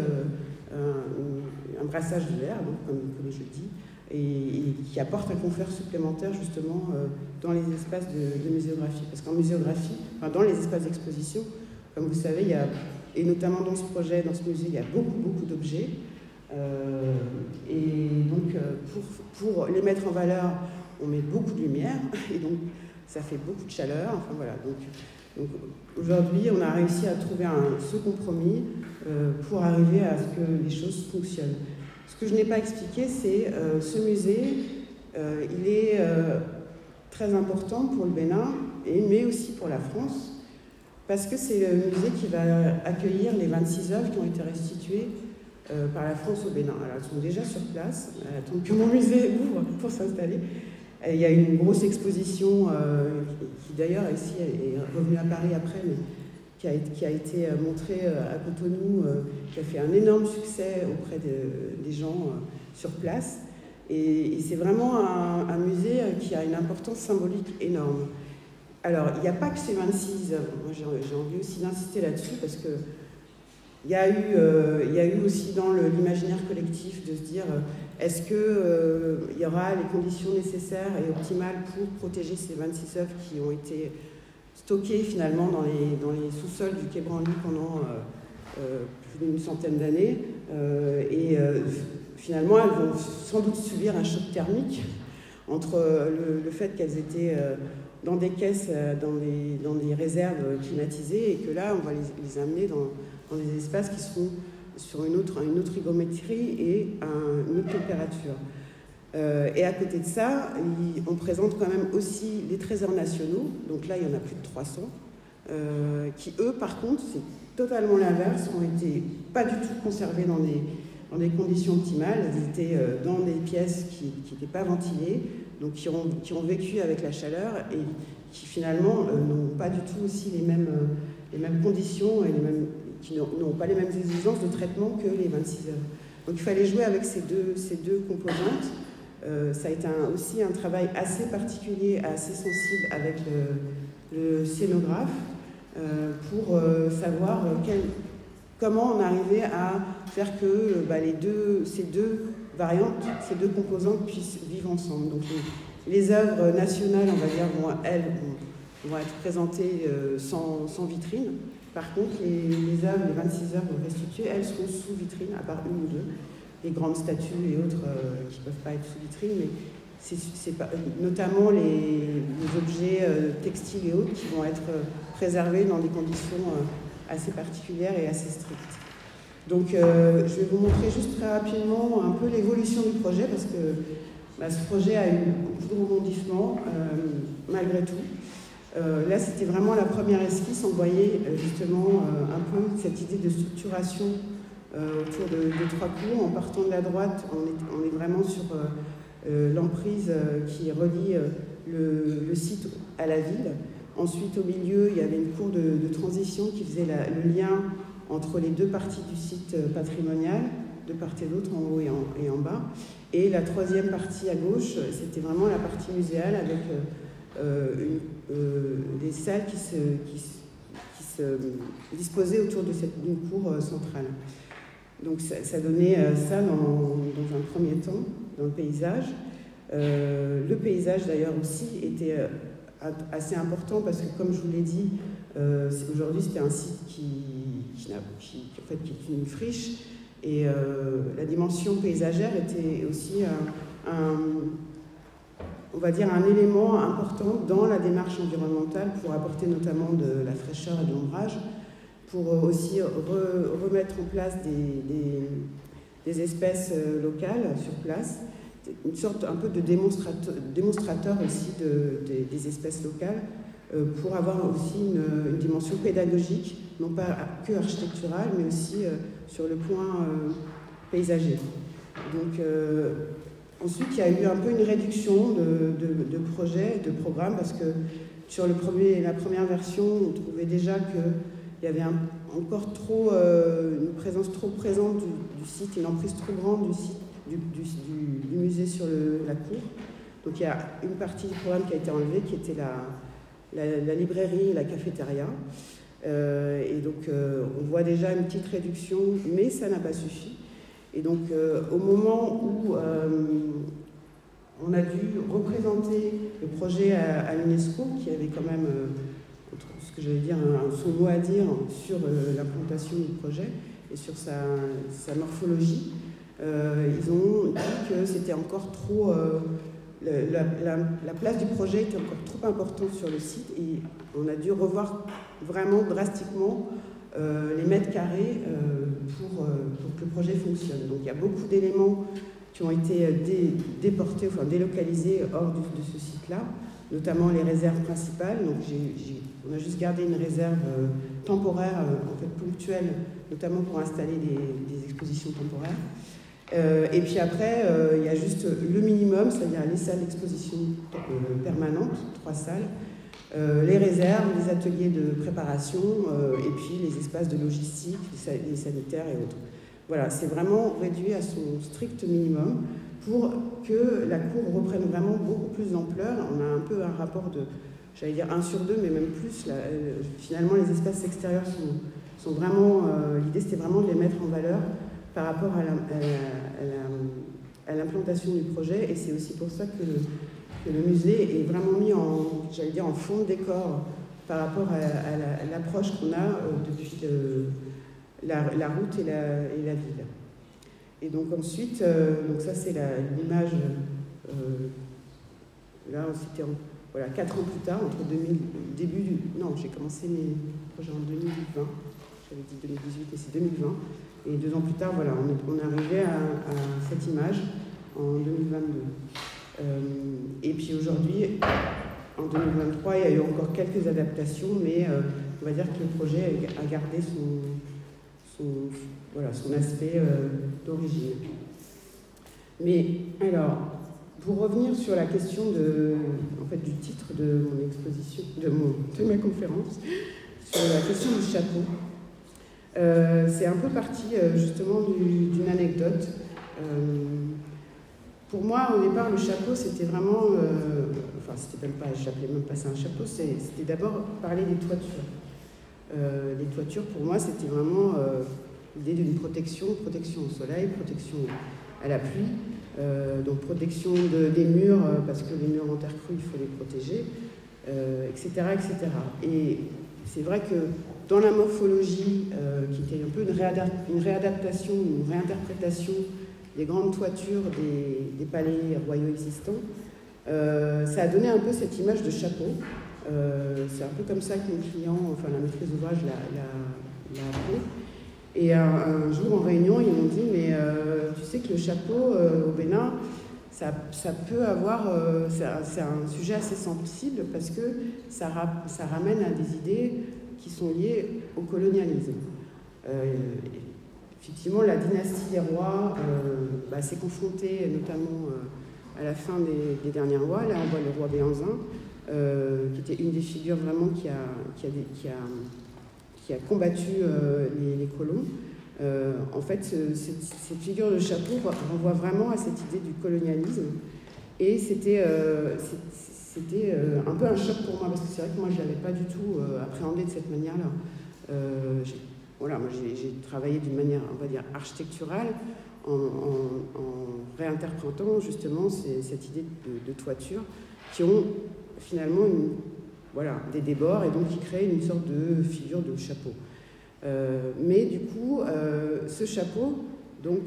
un brassage de l'air, comme je dis, et qui apportent un confort supplémentaire justement dans les espaces de muséographie. Parce qu'en muséographie, enfin, dans les espaces d'exposition, comme vous savez, il y a, et notamment dans ce projet, dans ce musée, il y a beaucoup d'objets. Et donc, pour les mettre en valeur, on met beaucoup de lumière, et donc ça fait beaucoup de chaleur. Enfin voilà. Donc aujourd'hui, on a réussi à trouver ce compromis pour arriver à ce que les choses fonctionnent. Ce que je n'ai pas expliqué, c'est ce musée, il est très important pour le Bénin, mais aussi pour la France, parce que c'est le musée qui va accueillir les 26 œuvres qui ont été restituées par la France au Bénin. Alors, elles sont déjà sur place, elles attendent que mon musée ouvre pour s'installer. Il y a une grosse exposition qui d'ailleurs ici est revenue à Paris après, mais qui a été montrée à Cotonou, qui a fait un énorme succès auprès des gens sur place. Et c'est vraiment un musée qui a une importance symbolique énorme. Alors, il n'y a pas que ces 26 œuvres. Moi, j'ai envie aussi d'insister là-dessus parce que il y a eu aussi dans l'imaginaire collectif de se dire est-ce qu'il y aura les conditions nécessaires et optimales pour protéger ces 26 œuvres qui ont été stockées finalement dans les sous-sols du Quai Branly pendant plus d'une centaine d'années. Finalement, elles vont sans doute subir un choc thermique entre le fait qu'elles étaient dans des caisses, dans des réserves climatisées, et que là, on va les amener dans des espaces qui seront sur une autre hygrométrie et une autre température. Et à côté de ça, on présente quand même aussi les trésors nationaux, donc là il y en a plus de 300, qui eux par contre, c'est totalement l'inverse, ont été pas du tout conservés dans des conditions optimales. Ils étaient dans des pièces qui n'étaient pas ventilées, donc qui ont vécu avec la chaleur et qui finalement n'ont pas du tout aussi les mêmes conditions et qui n'ont pas les mêmes exigences de traitement que les 26 œuvres. Donc il fallait jouer avec ces deux composantes. Ça a été aussi un travail assez particulier, assez sensible avec le scénographe pour savoir comment on arrivait à faire que ces deux variantes, ces deux composantes puissent vivre ensemble. Donc les œuvres nationales, on va dire, vont être présentées sans vitrine. Par contre, les œuvres, les 26 œuvres restituées, elles seront sous vitrine, à part une ou deux. Les grandes statues et autres qui ne peuvent pas être sous vitrine, mais c'est pas, notamment les objets textiles et autres qui vont être préservés dans des conditions assez particulières et assez strictes. Donc je vais vous montrer juste très rapidement un peu l'évolution du projet, parce que ce projet a eu beaucoup de rebondissements malgré tout. Là, c'était vraiment la première esquisse. On voyait justement un peu cette idée de structuration autour de trois cours. En partant de la droite, on est vraiment sur l'emprise qui relie le site à la ville. Ensuite, au milieu, il y avait une cour de transition qui faisait le lien entre les deux parties du site patrimonial, de part et d'autre, en haut et en bas. Et la troisième partie à gauche, c'était vraiment la partie muséale avec des salles qui se disposaient autour d'une cour centrale. Donc ça donnait ça dans un premier temps, dans le paysage. Le paysage d'ailleurs aussi était assez important parce que, comme je vous l'ai dit, aujourd'hui c'était un site qui est une friche, et la dimension paysagère était aussi on va dire un élément important dans la démarche environnementale pour apporter notamment de la fraîcheur et de l'ombrage, pour aussi remettre en place des espèces locales sur place, une sorte un peu de démonstrateur aussi des espèces locales, pour avoir aussi une dimension pédagogique, non pas que architecturale, mais aussi sur le point paysager. Donc ensuite, il y a eu un peu une réduction de projets, de programmes, parce que sur la première version, on trouvait déjà qu'il y avait encore une présence trop présente du site, une emprise trop grande du site, du musée sur la cour. Donc il y a une partie du programme qui a été enlevée, qui était la librairie et la cafétéria. Et donc, on voit déjà une petite réduction, mais ça n'a pas suffi. Et donc, au moment où on a dû représenter le projet à l'UNESCO, qui avait quand même, ce que j'allais dire, son mot à dire sur l'implantation du projet et sur sa morphologie, ils ont dit que c'était encore trop... la place du projet était encore trop importante sur le site et on a dû revoir vraiment drastiquement les mètres carrés pour que le projet fonctionne. Donc il y a beaucoup d'éléments qui ont été déportés, enfin délocalisés hors de ce site-là, notamment les réserves principales. Donc on a juste gardé une réserve temporaire, en fait ponctuelle, notamment pour installer des expositions temporaires. Et puis après, il y a juste le minimum, c'est-à-dire les salles d'exposition permanentes, 3 salles, les réserves, les ateliers de préparation, et puis les espaces de logistique, les sanitaires et autres. Voilà, c'est vraiment réduit à son strict minimum pour que la cour reprenne vraiment beaucoup plus d'ampleur. On a un peu un rapport de, j'allais dire 1 sur 2, mais même plus. Finalement, les espaces extérieurs sont vraiment... L'idée, c'était vraiment de les mettre en valeur par rapport à l'implantation du projet. Et c'est aussi pour ça que le musée est vraiment mis en, j'allais dire, en fond de décor par rapport à l'approche qu'on a depuis la route et la ville. Et donc ensuite, donc ça c'est l'image, là c'était voilà, 4 ans plus tard, entre j'ai commencé mes projets en 2020, j'avais dit 2018 mais c'est 2020, et 2 ans plus tard, voilà, on arrivait à cette image en 2022. Et puis aujourd'hui, en 2023, il y a eu encore quelques adaptations, mais on va dire que le projet a gardé son aspect d'origine. Mais alors, pour revenir sur la question du titre de mon exposition, de ma conférence, sur la question du chapeau, c'est un peu parti justement d'une anecdote. Pour moi, au départ, le chapeau, c'était vraiment... c'était même pas, j'appelais même pas ça un chapeau, c'était d'abord parler des toitures. Les toitures, pour moi, c'était vraiment l'idée d'une protection au soleil, protection à la pluie, donc protection des murs, parce que les murs en terre crue, il faut les protéger, etc., etc. Et c'est vrai que dans la morphologie, qui était un peu une réadaptation, une réinterprétation des grandes toitures des palais royaux existants, ça a donné un peu cette image de chapeau. C'est un peu comme ça que mon client, enfin la maîtrise d'ouvrage l'a appelé. Et un jour en réunion, ils m'ont dit, mais tu sais que le chapeau au Bénin, ça peut avoir... c'est un sujet assez sensible parce que ça ramène à des idées qui sont liées au colonialisme. Effectivement, la dynastie des rois s'est confrontée notamment à la fin des derniers rois. Là, on voit le roi Béhanzin, qui était une des figures vraiment qui a combattu les colons. En fait, cette figure de chapeau renvoie vraiment à cette idée du colonialisme. Et c'était un peu un choc pour moi, parce que c'est vrai que moi, je ne l'avais pas du tout appréhendé de cette manière-là. Moi, j'ai travaillé d'une manière, on va dire, architecturale, en réinterprétant justement cette idée de toiture qui ont finalement des débords et donc qui créent une sorte de figure de chapeau. Mais du coup, ce chapeau donc,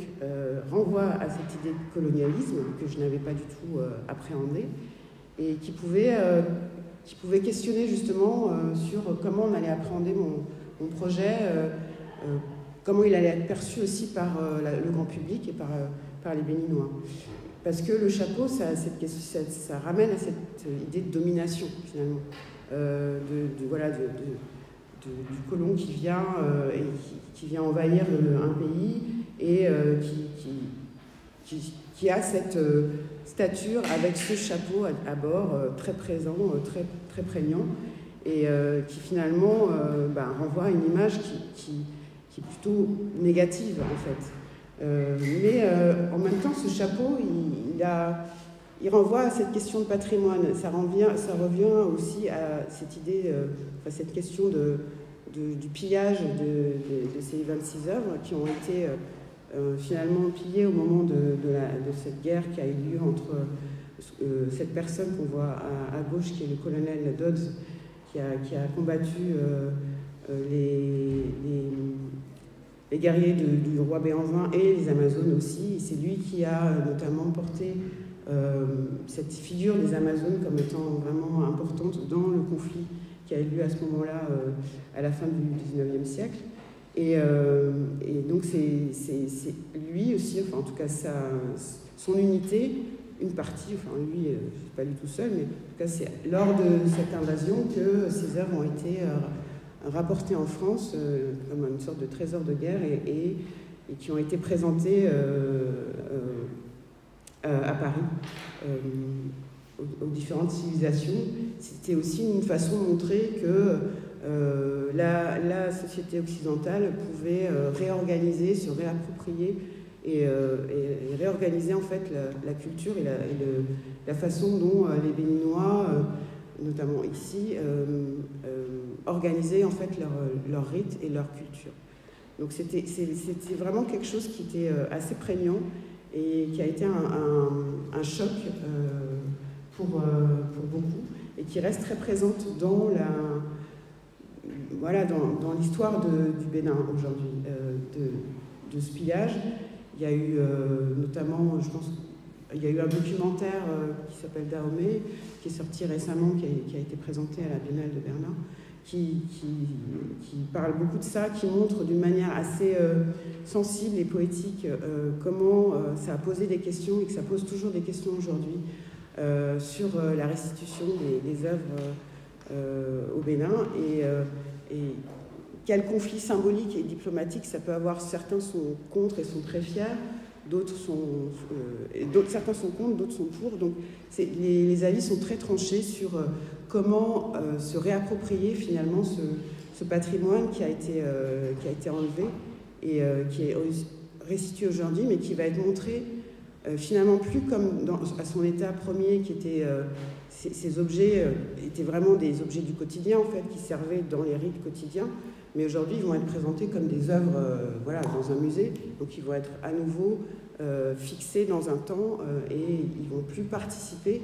renvoie à cette idée de colonialisme que je n'avais pas du tout appréhendée et qui pouvait questionner justement sur comment on allait appréhender mon projet, comment il allait être perçu aussi par le grand public et par les Béninois. Parce que le chapeau, ça ramène à cette idée de domination, finalement, du colon qui vient, qui vient envahir un pays et qui a cette stature avec ce chapeau à bord, très présent, très, très prégnant, et qui finalement renvoie à une image qui est plutôt négative, en fait. Mais en même temps, ce chapeau, il renvoie à cette question de patrimoine. Ça revient aussi à cette idée, cette question du pillage de ces 26 œuvres qui ont été finalement pillées au moment de cette guerre qui a eu lieu entre cette personne qu'on voit à gauche, qui est le colonel Dodds, qui a combattu les guerriers du roi Béhanzin et les Amazones aussi. C'est lui qui a notamment porté cette figure des Amazones comme étant vraiment importante dans le conflit qui a eu lieu à ce moment-là, à la fin du 19e siècle. Et donc c'est lui aussi, enfin en tout cas son unité, une partie, enfin lui, je ne suis pas du tout seul, mais en tout cas c'est lors de cette invasion que ces œuvres ont été rapportées en France comme une sorte de trésor de guerre et qui ont été présentées à Paris aux différentes civilisations. C'était aussi une façon de montrer que la société occidentale pouvait réorganiser, se réapproprier et réorganiser en fait la culture et la façon dont les Béninois, notamment ici, organisaient en fait leur rite et leur culture. Donc c'était vraiment quelque chose qui était assez prégnant et qui a été un choc pour beaucoup et qui reste très présente dans l'histoire du Bénin aujourd'hui, de ce pillage. Il y a eu notamment, je pense, il y a eu un documentaire qui s'appelle Dahomey, qui est sorti récemment, qui a été présenté à la Biennale de Berlin, qui parle beaucoup de ça, qui montre d'une manière assez sensible et poétique comment ça a posé des questions et que ça pose toujours des questions aujourd'hui sur la restitution des œuvres au Bénin et quel conflit symbolique et diplomatique ça peut avoir. Certains sont contre et sont très fiers, certains sont contre, d'autres sont pour. Donc les avis sont très tranchés sur comment se réapproprier finalement ce patrimoine qui a été enlevé et qui est restitué aujourd'hui, mais qui va être montré finalement plus comme à son état premier, qui était ces objets étaient vraiment des objets du quotidien en fait, qui servaient dans les rites quotidiens, mais aujourd'hui ils vont être présentés comme des œuvres dans un musée, donc ils vont être à nouveau fixés dans un temps et ils vont plus participer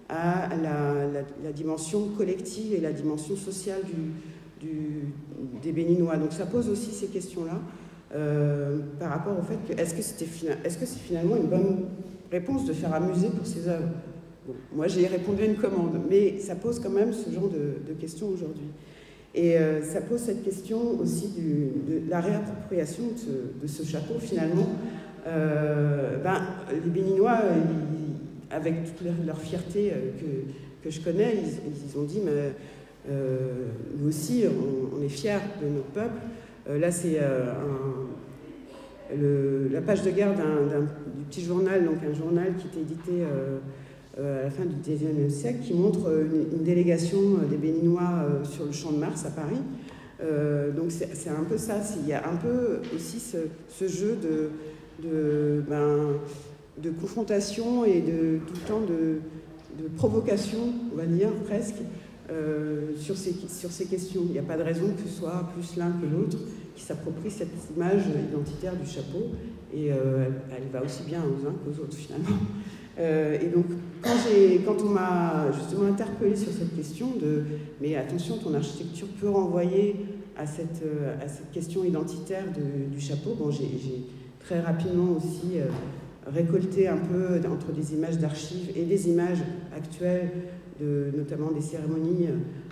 à la dimension collective et la dimension sociale des Béninois. Donc ça pose aussi ces questions-là par rapport au fait que est-ce que c'est finalement une bonne réponse de faire un musée pour ces œuvres. Bon, moi j'ai répondu à une commande, mais ça pose quand même ce genre de questions aujourd'hui. Et ça pose cette question aussi de la réappropriation de ce chapeau finalement. Les Béninois, avec toute leur fierté que je connais, ils ont dit mais nous aussi on est fiers de notre peuple. Là c'est la page de garde du petit journal, donc un journal qui était édité à la fin du XIXe siècle, qui montre une délégation des Béninois sur le Champ de Mars à Paris. Donc c'est un peu ça, il y a un peu aussi ce jeu de confrontation et tout le temps de provocation, on va dire presque, sur ces questions. Il n'y a pas de raison que ce soit plus l'un que l'autre qui s'approprie cette image identitaire du chapeau, et elle va aussi bien aux uns qu'aux autres finalement. Et donc, quand on m'a justement interpellée sur cette question mais attention, ton architecture peut renvoyer à cette question identitaire du chapeau, bon, j'ai très rapidement aussi récolté un peu entre des images d'archives et des images actuelles, notamment des cérémonies,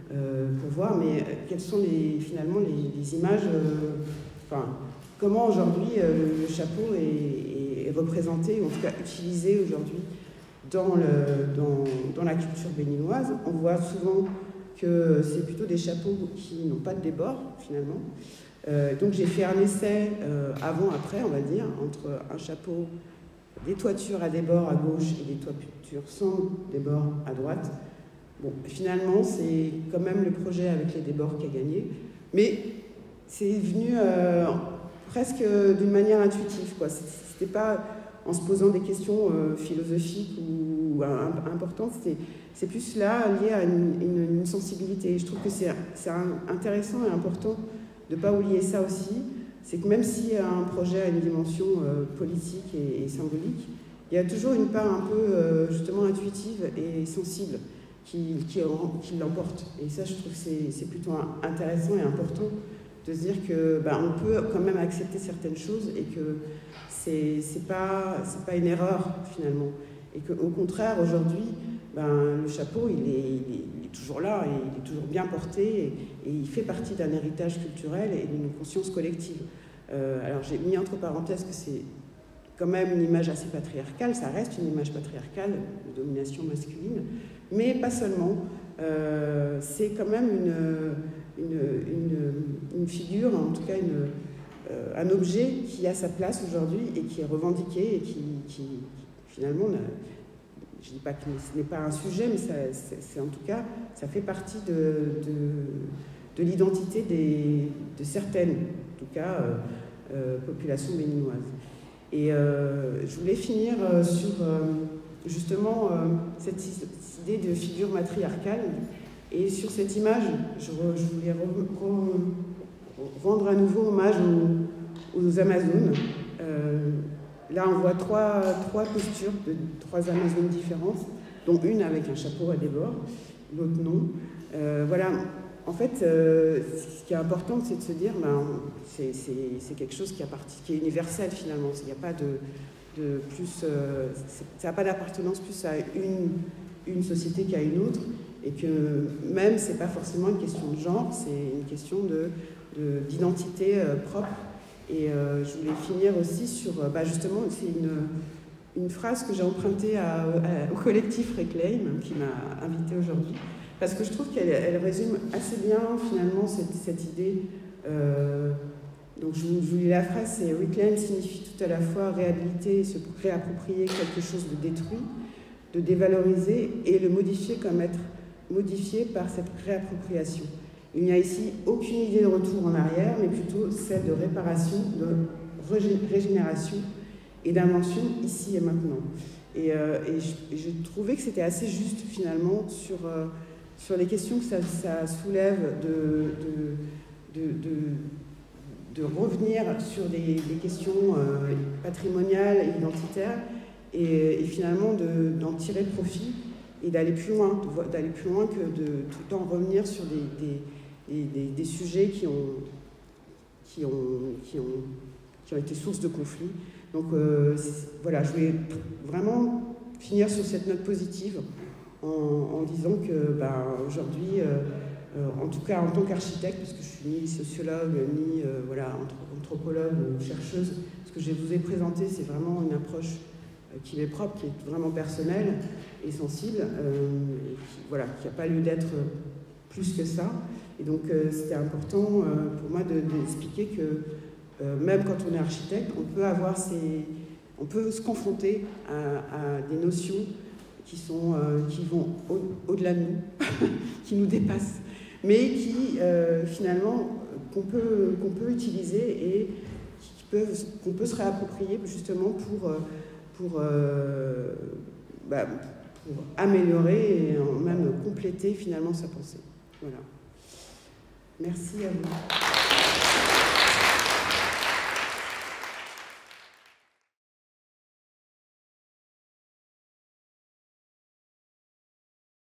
pour voir, mais quelles sont finalement les images, comment aujourd'hui le chapeau est représenté, ou en tout cas utilisé aujourd'hui dans la culture béninoise. On voit souvent que c'est plutôt des chapeaux qui n'ont pas de débord finalement. Donc j'ai fait un essai avant-après, on va dire, entre un chapeau, des toitures à débord à gauche et des toitures sans débord à droite. Bon, finalement, c'est quand même le projet avec les débords qui a gagné, mais c'est venu presque d'une manière intuitive, quoi. C'était pas en se posant des questions philosophiques ou importantes, c'est plus là lié à une sensibilité. Je trouve que c'est intéressant et important de ne pas oublier ça aussi. C'est que même si un projet a une dimension politique et symbolique, il y a toujours une part un peu justement intuitive et sensible qui l'emporte. Et ça, je trouve que c'est plutôt intéressant et important de se dire que on peut quand même accepter certaines choses et que c'est pas une erreur finalement. Et qu'au contraire, aujourd'hui, le chapeau, il est toujours là, et il est toujours bien porté, et il fait partie d'un héritage culturel et d'une conscience collective. Alors j'ai mis entre parenthèses que c'est quand même une image assez patriarcale, ça reste une image patriarcale de domination masculine, mais pas seulement. C'est quand même une figure, en tout cas un objet qui a sa place aujourd'hui et qui est revendiqué et qui finalement, je ne dis pas que ce n'est pas un sujet, mais c'est en tout cas, ça fait partie de l'identité de certaines, en tout cas, populations béninoises. Et je voulais finir sur justement cette idée de figure matriarcale. Et sur cette image, je voulais rendre à nouveau hommage aux Amazones. Là, on voit trois postures de 3 Amazones différentes, dont une avec un chapeau à débord, l'autre non. Voilà. En fait, ce qui est important, c'est de se dire, c'est quelque chose qui est universel finalement. Il n'y a pas de plus, ça n'a pas d'appartenance plus à une société qu'à une autre, et que même c'est pas forcément une question de genre, c'est une question d'identité propre. Et je voulais finir aussi sur, justement, c'est une phrase que j'ai empruntée au collectif Reclaim, qui m'a invitée aujourd'hui, parce que je trouve qu'elle résume assez bien, finalement, cette idée. Donc, je vous lis la phrase, c'est « Reclaim signifie tout à la fois réhabiliter et se réapproprier quelque chose de détruit, de dévaloriser et le modifier comme être modifié par cette réappropriation. Il n'y a ici aucune idée de retour en arrière, mais plutôt celle de réparation, de régénération et d'invention ici et maintenant. » Et j'ai trouvé que c'était assez juste, finalement, sur les questions que ça soulève de revenir sur des questions patrimoniales et identitaires et finalement d'en tirer profit et d'aller plus loin que de tout le temps revenir sur des sujets qui ont été source de conflits. Donc voilà, je voulais vraiment finir sur cette note positive en disant que aujourd'hui, en tout cas en tant qu'architecte, parce que je suis ni sociologue, ni anthropologue ou chercheuse, ce que je vous ai présenté, c'est vraiment une approche qui m'est propre, qui est vraiment personnelle et sensible, qui n'a pas lieu d'être plus que ça. Et donc c'était important pour moi d'expliquer que même quand on est architecte, on peut se confronter à des notions qui vont au-delà de nous, qui nous dépassent, mais qui finalement qu'on peut utiliser et qu'on peut se réapproprier justement pour améliorer et même compléter finalement sa pensée. Voilà. Merci à vous.